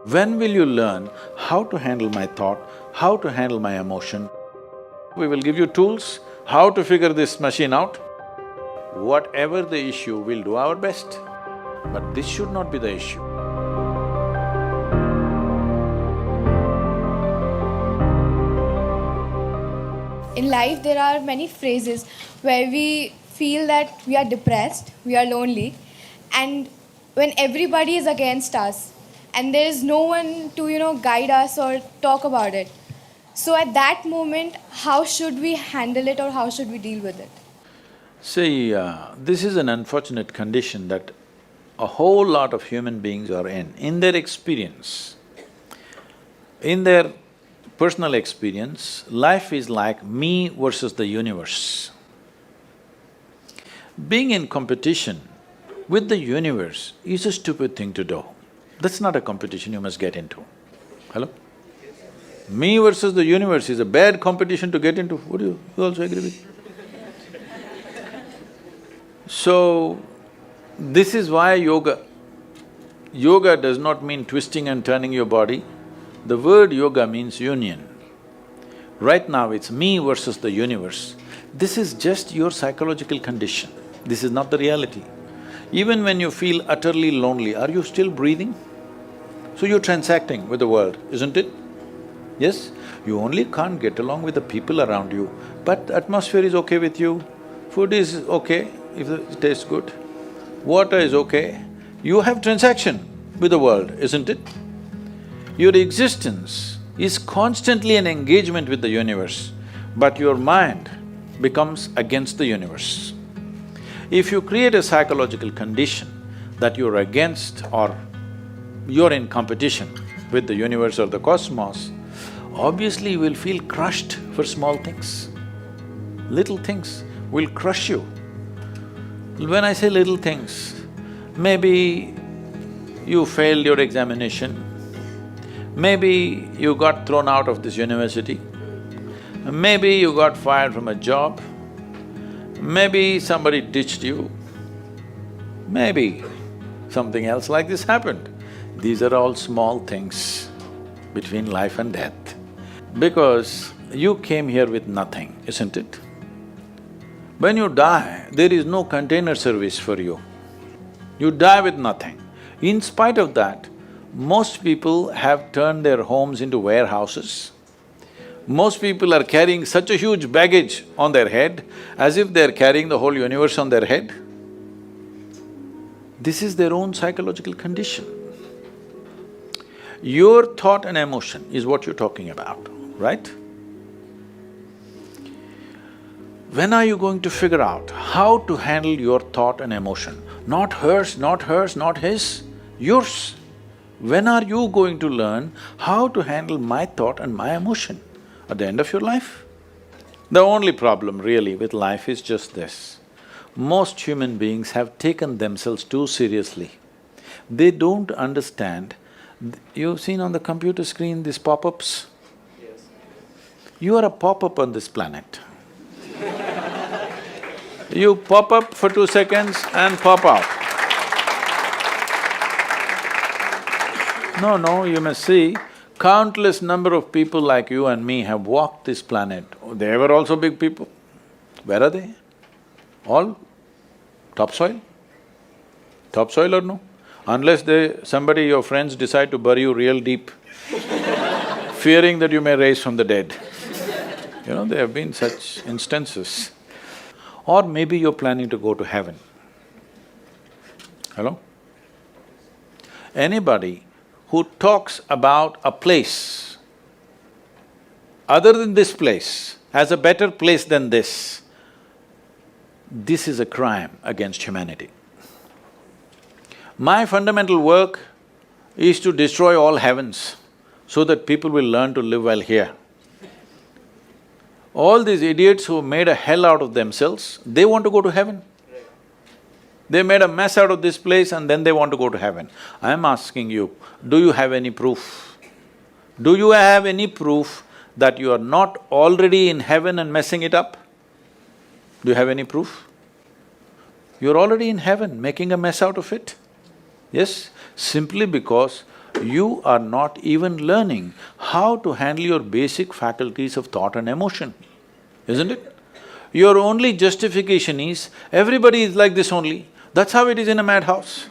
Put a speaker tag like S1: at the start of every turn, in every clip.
S1: When will you learn how to handle my thought, how to handle my emotion? We will give you tools, how to figure this machine out. Whatever the issue, we'll do our best. But this should not be the issue.
S2: In life, there are many phrases where we feel that we are depressed, we are lonely, and when everybody is against us and there is no one to, guide us or talk about it. So at that moment, how should we handle it or how should we deal with it?
S1: See, this is an unfortunate condition that a whole lot of human beings are in their experience. In their personal experience, life is like me versus the universe. Being in competition with the universe is a stupid thing to do. That's not a competition you must get into. Hello? Me versus the universe is a bad competition to get into. Would you also agree with me? So, this is why yoga. Yoga does not mean twisting and turning your body. The word yoga means union. Right now it's me versus the universe. This is just your psychological condition. This is not the reality. Even when you feel utterly lonely, are you still breathing? So you're transacting with the world, isn't it? Yes? You only can't get along with the people around you, but the atmosphere is okay with you, food is okay if it tastes good, water is okay. You have transaction with the world, isn't it? Your existence is constantly an engagement with the universe, but your mind becomes against the universe. If you create a psychological condition that you're against or you're in competition with the universe or the cosmos, obviously you will feel crushed for small things. Little things will crush you. When I say little things, maybe you failed your examination, maybe you got thrown out of this university, maybe you got fired from a job, maybe somebody ditched you, maybe something else like this happened. These are all small things between life and death. Because you came here with nothing, isn't it? When you die, there is no container service for you. You die with nothing. In spite of that, most people have turned their homes into warehouses. Most people are carrying such a huge baggage on their head, as if they're carrying the whole universe on their head. This is their own psychological condition. Your thought and emotion is what you're talking about, right? When are you going to figure out how to handle your thought and emotion? Not hers, not hers, not his, yours. When are you going to learn how to handle my thought and my emotion? At the end of your life? The only problem really with life is just this. Most human beings have taken themselves too seriously. They don't understand. You've seen on the computer screen these pop-ups? Yes. You are a pop-up on this planet. You pop up for 2 seconds and pop out. No, you must see, countless number of people like you and me have walked this planet. They were also big people. Where are they? All topsoil? Topsoil or no? Unless somebody, your friends decide to bury you real deep, fearing that you may rise from the dead. You know, there have been such instances. Or maybe you're planning to go to heaven. Hello? Anybody who talks about a place other than this place as a better place than this is a crime against humanity. My fundamental work is to destroy all heavens so that people will learn to live well here. All these idiots who made a hell out of themselves, they want to go to heaven. They made a mess out of this place and then they want to go to heaven. I'm asking you, do you have any proof? Do you have any proof that you are not already in heaven and messing it up? Do you have any proof? You're already in heaven, making a mess out of it. Yes, simply because you are not even learning how to handle your basic faculties of thought and emotion, isn't it? Your only justification is, everybody is like this only. That's how it is in a madhouse.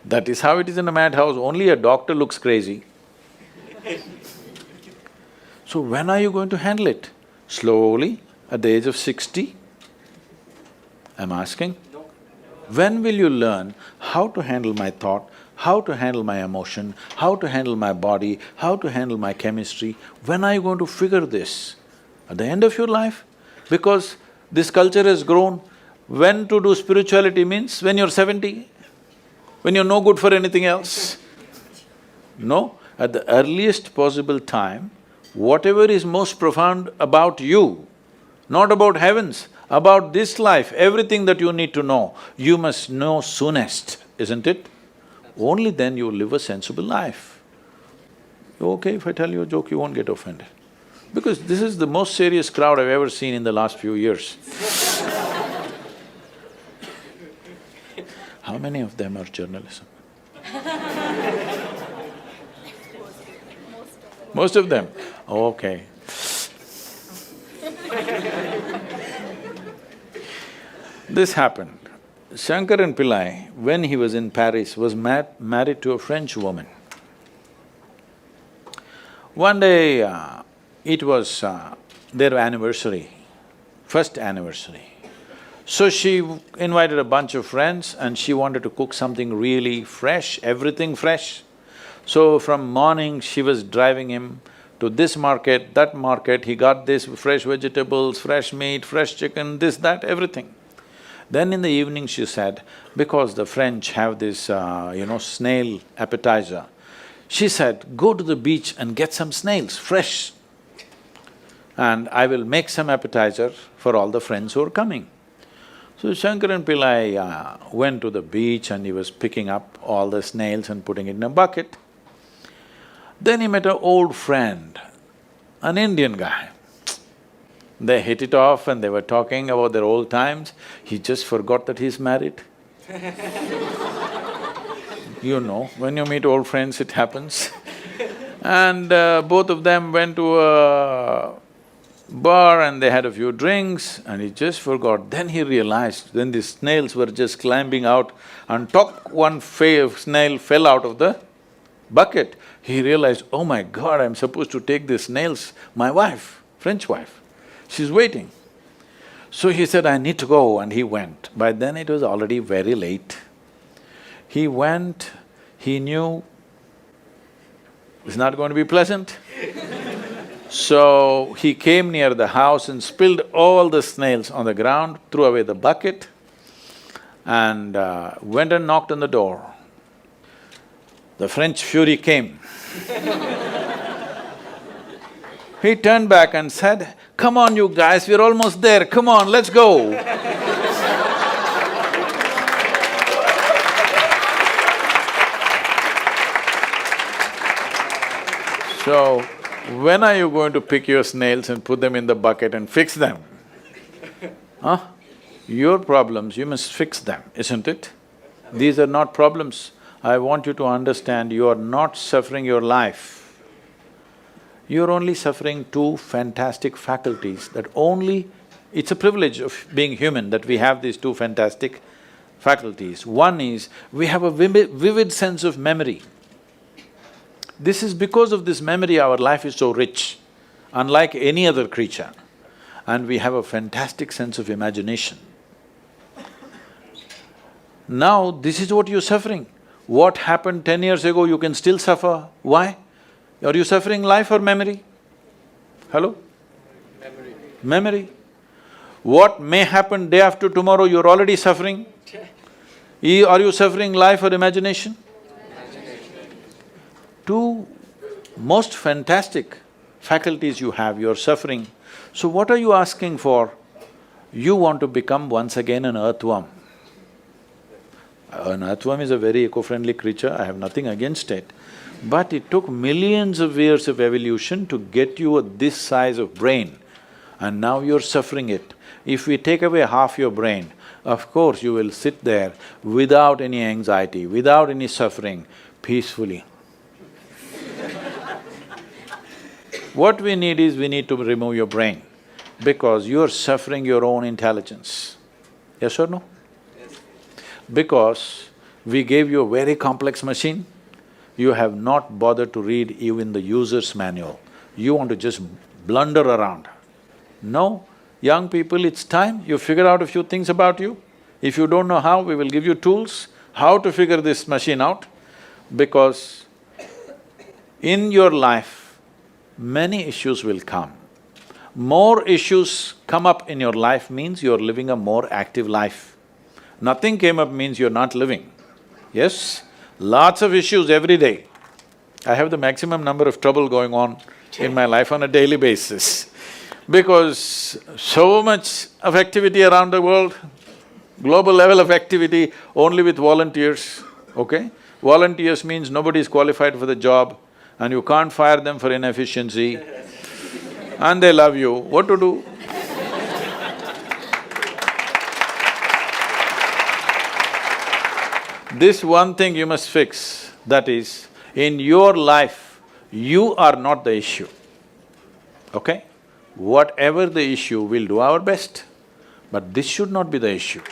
S1: That is how it is in a madhouse, only a doctor looks crazy. So when are you going to handle it? Slowly, at the age of 60? I'm asking. When will you learn how to handle my thought, how to handle my emotion, how to handle my body, how to handle my chemistry? When are you going to figure this? At the end of your life? Because this culture has grown, when to do spirituality means when you're 70, when you're no good for anything else. No, at the earliest possible time, whatever is most profound about you, not about heavens, about this life, everything that you need to know, you must know soonest, isn't it? Only then you will live a sensible life. Okay, if I tell you a joke, you won't get offended. Because this is the most serious crowd I've ever seen in the last few years. How many of them are journalism? Most of them? Okay. This happened. Shankaran Pillai, when he was in Paris, was married to a French woman. One day, it was their anniversary, first anniversary. So she invited a bunch of friends and she wanted to cook something really fresh, everything fresh. So from morning, she was driving him to this market, that market, he got this fresh vegetables, fresh meat, fresh chicken, this, that, everything. Then in the evening she said, because the French have this, snail appetizer, she said, go to the beach and get some snails, fresh, and I will make some appetizer for all the friends who are coming. So Shankaran Pillai went to the beach and he was picking up all the snails and putting it in a bucket. Then he met an old friend, an Indian guy. They hit it off and they were talking about their old times. He just forgot that he's married. You know, when you meet old friends, it happens. And both of them went to a bar and they had a few drinks and he just forgot. Then he realized, then the snails were just climbing out and one snail fell out of the bucket. He realized, oh my God, I'm supposed to take these snails, my wife, French wife, she's waiting. So he said, I need to go, and he went. By then it was already very late. He went, he knew it's not going to be pleasant. So he came near the house and spilled all the snails on the ground, threw away the bucket and went and knocked on the door. The French fury came. He turned back and said, come on you guys, we're almost there, come on, let's go. So, when are you going to pick your snails and put them in the bucket and fix them? Huh? Your problems, you must fix them, isn't it? These are not problems. I want you to understand, you are not suffering your life. You're only suffering two fantastic faculties that only… It's a privilege of being human that we have these two fantastic faculties. One is, we have a vivid sense of memory. This is because of this memory our life is so rich, unlike any other creature. And we have a fantastic sense of imagination. Now, this is what you're suffering. What happened 10 years ago, you can still suffer. Why? Are you suffering life or memory? Hello?
S3: Memory.
S1: Memory. What may happen day after tomorrow, you're already suffering. Are you suffering life or imagination? Two most fantastic faculties you have, you're suffering. So what are you asking for? You want to become once again an earthworm. An earthworm is a very eco-friendly creature, I have nothing against it. But it took millions of years of evolution to get you this size of brain, and now you're suffering it. If we take away half your brain, of course you will sit there without any anxiety, without any suffering, peacefully. What we need is, we need to remove your brain, because you're suffering your own intelligence. Yes or no? Because we gave you a very complex machine, you have not bothered to read even the user's manual. You want to just blunder around. No, young people, it's time you figure out a few things about you. If you don't know how, we will give you tools, how to figure this machine out, because in your life, many issues will come. More issues come up in your life means you're living a more active life. Nothing came up means you're not living. Yes? Lots of issues every day. I have the maximum number of trouble going on in my life on a daily basis, because so much of activity around the world, global level of activity only with volunteers, okay? Volunteers means nobody is qualified for the job and you can't fire them for inefficiency and they love you, what to do? This one thing you must fix, that is, in your life, you are not the issue, okay? Whatever the issue, we'll do our best, but this should not be the issue.